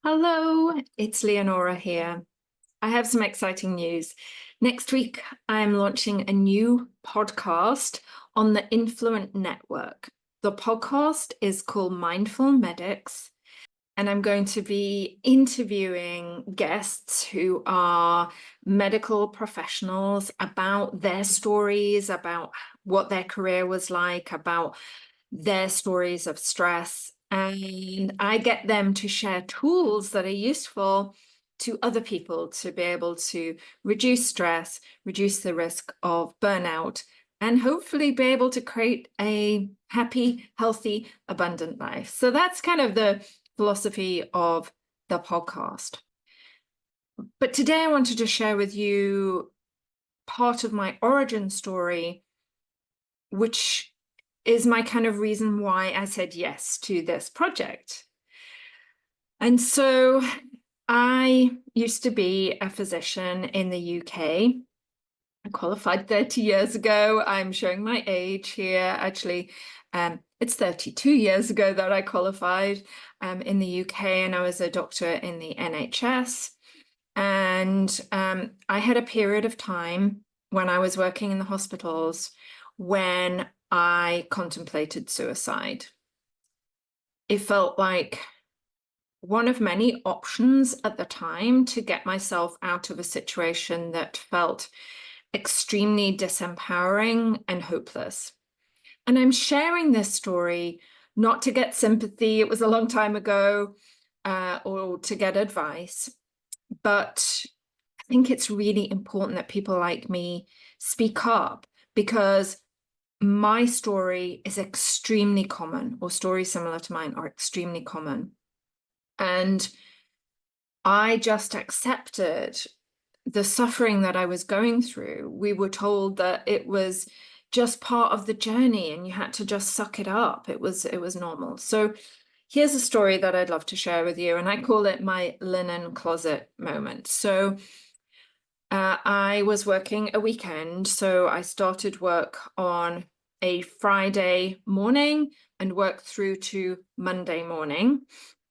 Hello, it's Leonora here. I have some exciting news. Next week, I'm launching a new podcast on the Influent Network. The podcast is called Mindful Medics, and I'm going to be interviewing guests who are medical professionals about their stories, about what their career was like, about their stories of stress. And I get them to share tools that are useful to other people to be able to reduce stress, reduce the risk of burnout, and hopefully be able to create a happy, healthy, abundant life. So that's kind of the philosophy of the podcast. But today I wanted to share with you part of my origin story, which is my kind of reason why I said yes to this project. And so I used to be a physician in the UK. I qualified 30 years ago. I'm showing my age here. Actually, it's 32 years ago that I qualified in the UK, and I was a doctor in the NHS. And I had a period of time when I was working in the hospitals when I contemplated suicide. It felt like one of many options at the time to get myself out of a situation that felt extremely disempowering and hopeless. And I'm sharing this story not to get sympathy, it was a long time ago, or to get advice, but I think it's really important that people like me speak up, because my story is extremely common, or stories similar to mine are extremely common. And I just accepted the suffering that I was going through. We were told that it was just part of the journey and you had to just suck it up. It was normal. So here's a story that I'd love to share with you, and I call it my linen closet moment. So I was working a weekend, so I started work on a Friday morning and worked through to Monday morning.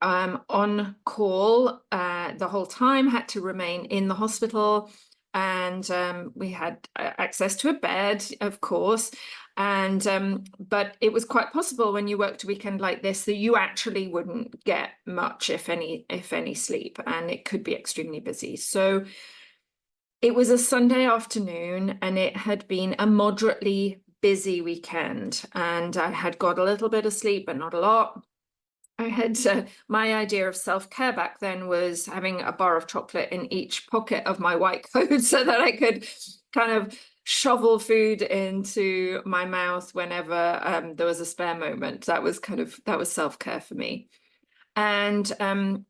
On call the whole time, had to remain in the hospital, and we had access to a bed, of course. And but it was quite possible when you worked a weekend like this that you actually wouldn't get much, if any sleep, and it could be extremely busy. So it was a Sunday afternoon, and it had been a moderately busy weekend, and I had got a little bit of sleep, but not a lot. I had my idea of self-care back then was having a bar of chocolate in each pocket of my white coat so that I could kind of shovel food into my mouth whenever there was a spare moment. That was self-care for me. And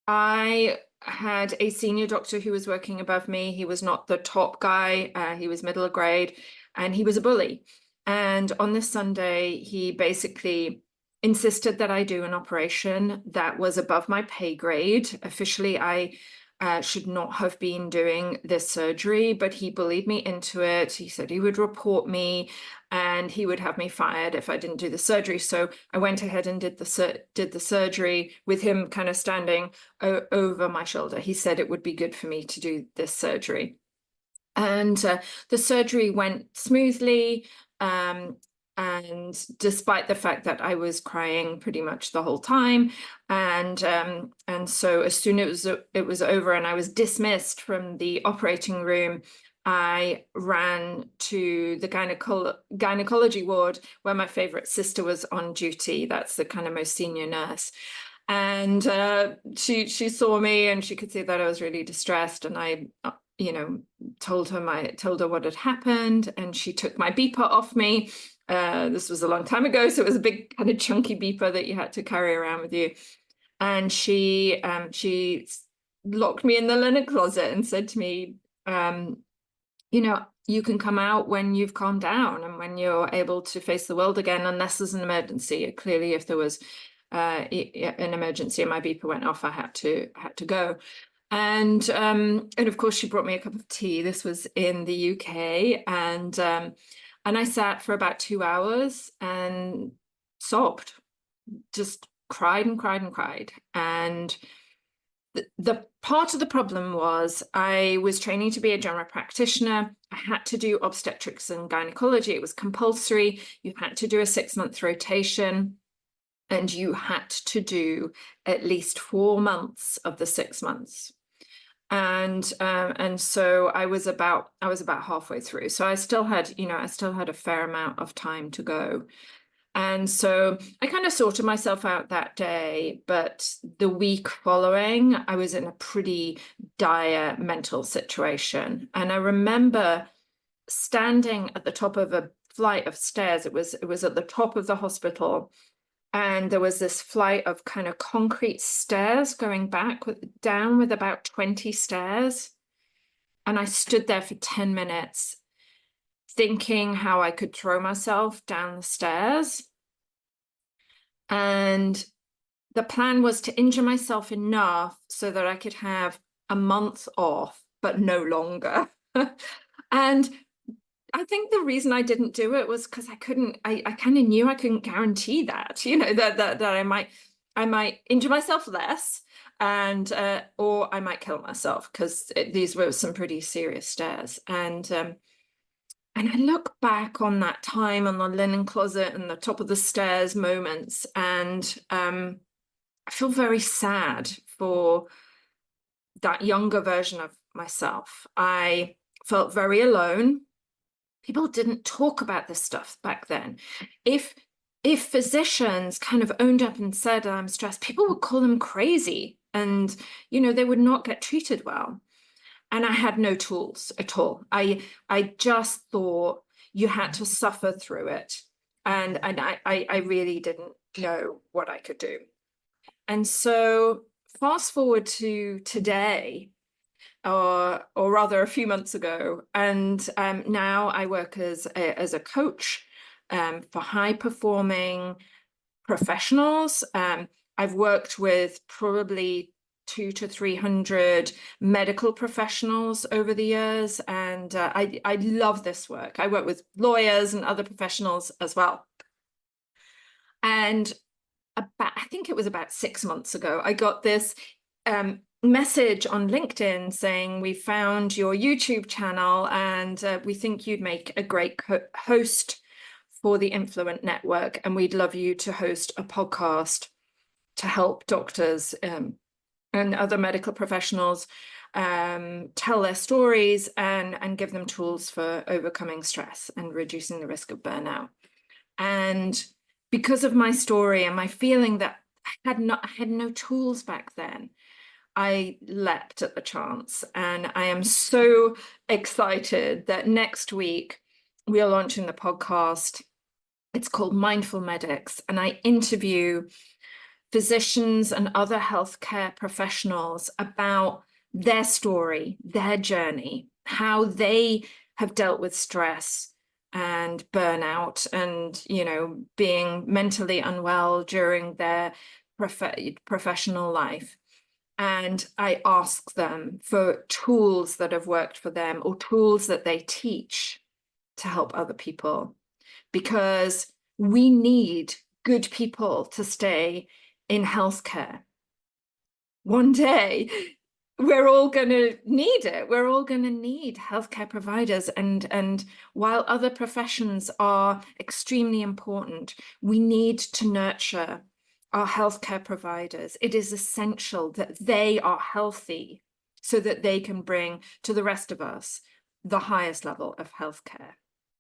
I had a senior doctor who was working above me. He was not the top guy, he was middle grade, and he was a bully. And on this Sunday, he basically insisted that I do an operation that was above my pay grade. Officially, I should not have been doing this surgery, but he bullied me into it. He said he would report me and he would have me fired if I didn't do the surgery. So I went ahead and did the surgery with him kind of standing over my shoulder. He said it would be good for me to do this surgery. And the surgery went smoothly. And despite the fact that I was crying pretty much the whole time, and so as soon as it was over and I was dismissed from the operating room, I ran to the gynecology ward where my favorite sister was on duty. That's the kind of most senior nurse. And she saw me and she could see that I was really distressed, and I told her what had happened, and she took my beeper off me. This was a long time ago, so it was a big kind of chunky beeper that you had to carry around with you. And she locked me in the linen closet and said to me, you can come out when you've calmed down and when you're able to face the world again, unless there's an emergency. Clearly, if there was an emergency and my beeper went off, I had to go. And of course, she brought me a cup of tea. This was in the UK, and I sat for about 2 hours and sobbed, just cried and cried and cried. And the part of the problem was I was training to be a general practitioner. I had to do obstetrics and gynecology. It was compulsory. You had to do a 6-month rotation, and you had to do at least 4 months of the 6 months. And so I was about halfway through. So I still had a fair amount of time to go. And so I kind of sorted myself out that day, but the week following, I was in a pretty dire mental situation. And I remember standing at the top of a flight of stairs. It was at the top of the hospital, and there was this flight of kind of concrete stairs going down with about 20 stairs. And I stood there for 10 minutes thinking how I could throw myself down the stairs. And the plan was to injure myself enough so that I could have a month off, but no longer. And I think the reason I didn't do it was because I kind of knew I couldn't guarantee that, that I might injure myself less, and or I might kill myself, because these were some pretty serious stairs. And I look back on that time on the linen closet and the top of the stairs moments, and I feel very sad for that younger version of myself. I felt very alone. People didn't talk about this stuff back then. If physicians kind of owned up and said, I'm stressed, people would call them crazy, and they would not get treated well. And I had no tools at all. I just thought you had to suffer through it. And I really didn't know what I could do. And so fast forward to today, or rather a few months ago, and now I work as a coach for high-performing professionals. I've worked with probably 200 to 300 medical professionals over the years, and I love this work. I work with lawyers and other professionals as well. And I think it was about 6 months ago, I got this message on LinkedIn saying, we found your YouTube channel, and we think you'd make a great host for the Influent Network, and we'd love you to host a podcast to help doctors and other medical professionals tell their stories and give them tools for overcoming stress and reducing the risk of burnout. And because of my story and my feeling that I had no tools back then, I leapt at the chance. And I am so excited that next week we are launching the podcast. It's called Mindful Medics, and I interview physicians and other healthcare professionals about their story, their journey, how they have dealt with stress and burnout and, being mentally unwell during their professional life. And I ask them for tools that have worked for them, or tools that they teach to help other people, because we need good people to stay in healthcare. One day, we're all going to need it. We're all going to need healthcare providers. And while other professions are extremely important, we need to nurture our healthcare providers. It is essential that they are healthy so that they can bring to the rest of us the highest level of healthcare.